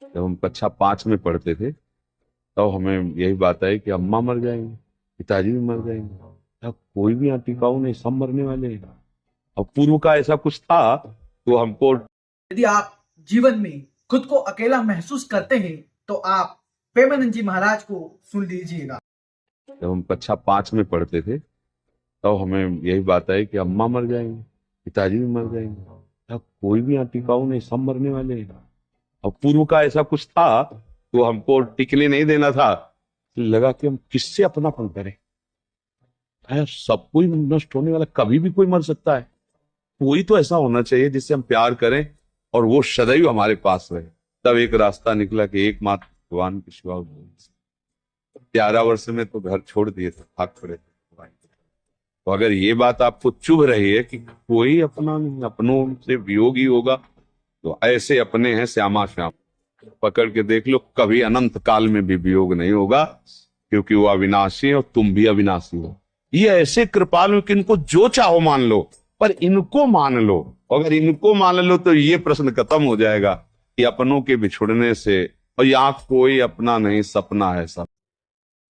जब हम कक्षा 5 में पढ़ते थे तब हमें यही बात आई कि अम्मा मर जाएंगे, पिताजी भी मर जाएंगे, या कोई भी यहाँ टिकाऊ नहीं, सब मरने वाले हैं। और पूर्व का ऐसा कुछ था तो हमको। यदि आप जीवन में खुद को अकेला महसूस करते हैं तो आप प्रेमानंद जी महाराज को सुन लीजिएगा। जब हम कक्षा 5 में पढ़ते थे तब हमें यही बात आई कि अम्मा मर जाएंगे, पिताजी भी मर जाएंगे, या कोई भी यहाँ टिकाऊ नहीं, सब मरने वाले हैं। और पूर्व का ऐसा कुछ था तो हमको टिकने नहीं देना था। लगा कि हम किससे अपनापन करें, यार सब कोई नष्ट होने वाला, कभी भी कोई मर सकता है। कोई तो ऐसा होना चाहिए जिससे हम प्यार करें और वो सदैव हमारे पास रहे। तब एक रास्ता निकला कि एकमात्र भगवान के सिवा। 11 वर्ष में तो घर छोड़ दिए थे, भाग पड़े थे। तो अगर ये बात आपको चुभ रही है कि कोई अपना नहीं, अपनों से वियोगी होगा, तो ऐसे अपने हैं श्यामा श्याम, पकड़ के देख लो, कभी अनंत काल में भी वियोग नहीं होगा, क्योंकि वो अविनाशी है और तुम भी अविनाशी हो। ये ऐसे कृपालु कि इनको जो चाहो मान लो, पर इनको मान लो। अगर इनको मान लो तो ये प्रश्न खत्म हो जाएगा कि अपनों के बिछुड़ने से, और यहाँ कोई अपना नहीं, सपना है सब।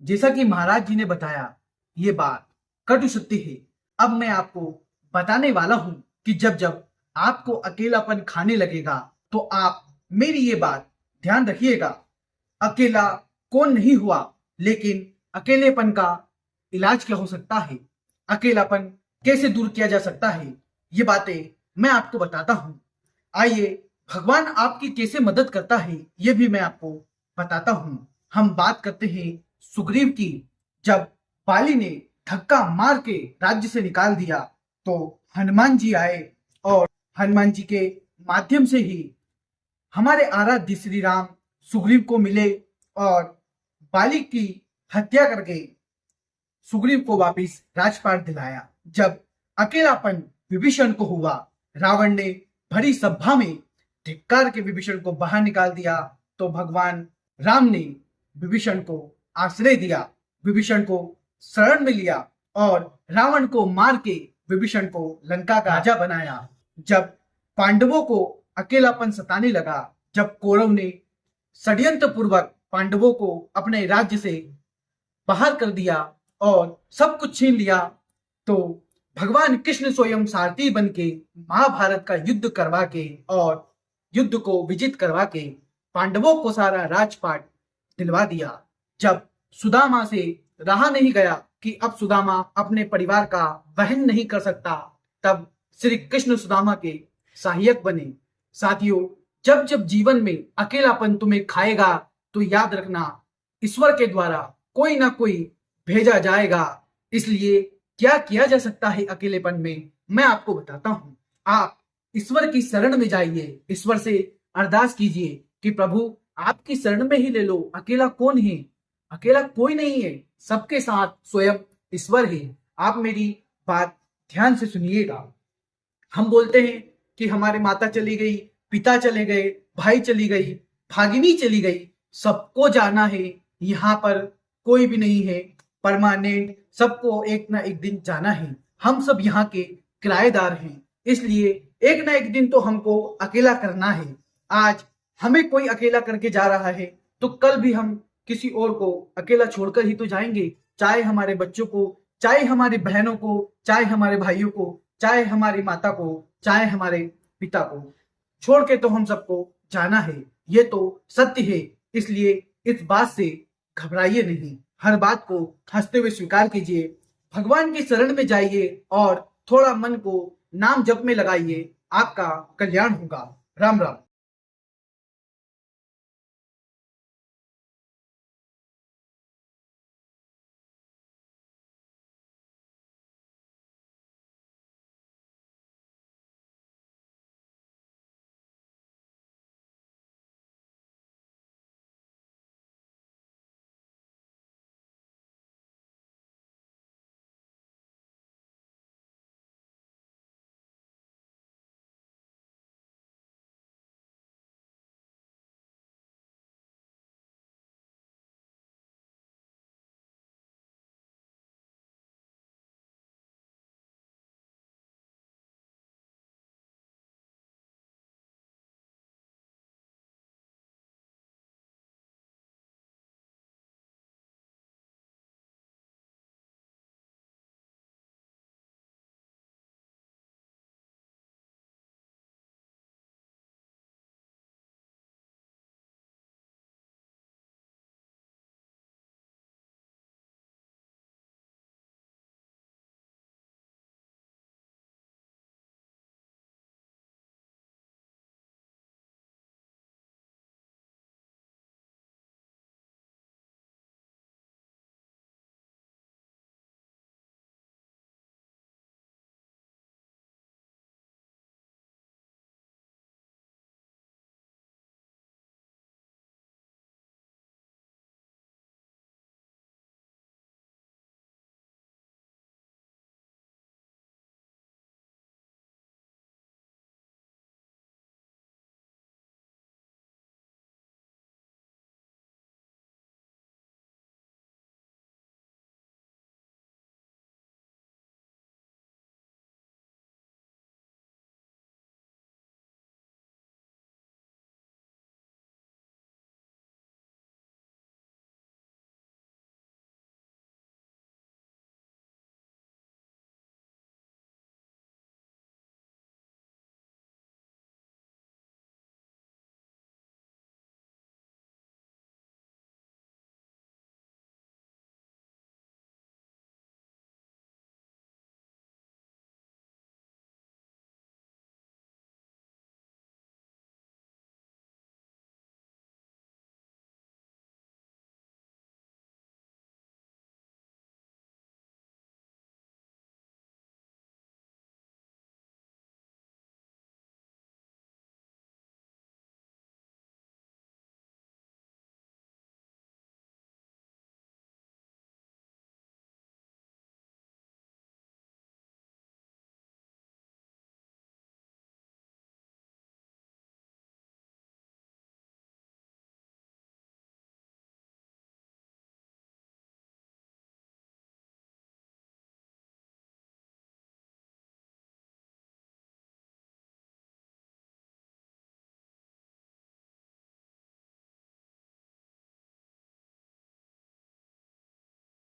जैसा कि महाराज जी ने बताया, ये बात कटु सत्य है। अब मैं आपको बताने वाला हूं कि जब जब आपको अकेलापन खाने लगेगा तो आप मेरी ये बात ध्यान रखिएगा। अकेला कौन नहीं हुआ, लेकिन अकेलेपन का इलाज क्या हो सकता है, अकेलापन कैसे दूर किया जा सकता है, ये बातें मैं आपको बताता हूं। आइए, भगवान आपकी कैसे मदद करता है ये भी मैं आपको बताता हूं। हम बात करते हैं सुग्रीव की। जब बाली ने धक्का मार के राज्य से निकाल दिया तो हनुमान जी आए और हनुमान जी के माध्यम से ही हमारे आराध्य श्री राम सुग्रीव को मिले और बाली की हत्या करके सुग्रीव को वापिस राजपाट दिलाया। जब अकेलापन विभीषण को हुआ, रावण ने भरी सभा में धिक्कार के विभीषण को बाहर निकाल दिया, तो भगवान राम ने विभीषण को आश्रय दिया, विभीषण को शरण में लिया और रावण को मार के विभीषण को लंका का राजा बनाया। जब पांडवों को अकेलापन सताने लगा, जब कौरव ने षड्यंत्र पूर्वक पांडवों को अपने राज्य से बाहर कर दिया और सब कुछ छीन लिया, तो भगवान कृष्ण स्वयं सारथी बन के महाभारत का युद्ध करवा के और युद्ध को विजित करवा के पांडवों को सारा राजपाट दिलवा दिया। जब सुदामा से रहा नहीं गया कि अब सुदामा अपने परिवार का वहन नहीं कर सकता, तब श्री कृष्ण सुदामा के सहायक बने। साथियों, जब जब जीवन में अकेलापन तुम्हें खाएगा तो याद रखना, ईश्वर के द्वारा कोई ना कोई भेजा जाएगा। इसलिए क्या किया जा सकता है अकेलेपन में, मैं आपको बताता हूं। आप ईश्वर की शरण में जाइए, ईश्वर से अरदास कीजिए कि प्रभु आपकी शरण में ही ले लो। अकेला कौन है, अकेला कोई नहीं है, सबके साथ स्वयं ईश्वर है। आप मेरी बात ध्यान से सुनिएगा। हम बोलते हैं कि हमारे माता चली गई, पिता चले गए, भाई चली गई, भागिनी चली गई, सबको जाना है, यहाँ पर कोई भी नहीं है परमानेंट, सबको एक ना एक दिन जाना है। हम सब यहाँ के किराएदार हैं, इसलिए एक ना एक दिन तो हमको अकेला करना है। आज हमें कोई अकेला करके जा रहा है तो कल भी हम किसी और को अकेला छोड़कर ही तो जाएंगे, चाहे हमारे बच्चों को, चाहे हमारी बहनों को, चाहे हमारे भाइयों को, चाहे हमारी माता को, चाहे हमारे पिता को, छोड़ के तो हम सबको जाना है। ये तो सत्य है, इसलिए इस बात से घबराइए नहीं, हर बात को हंसते हुए स्वीकार कीजिए, भगवान की शरण में जाइए और थोड़ा मन को नाम जप में लगाइए, आपका कल्याण होगा। राम राम।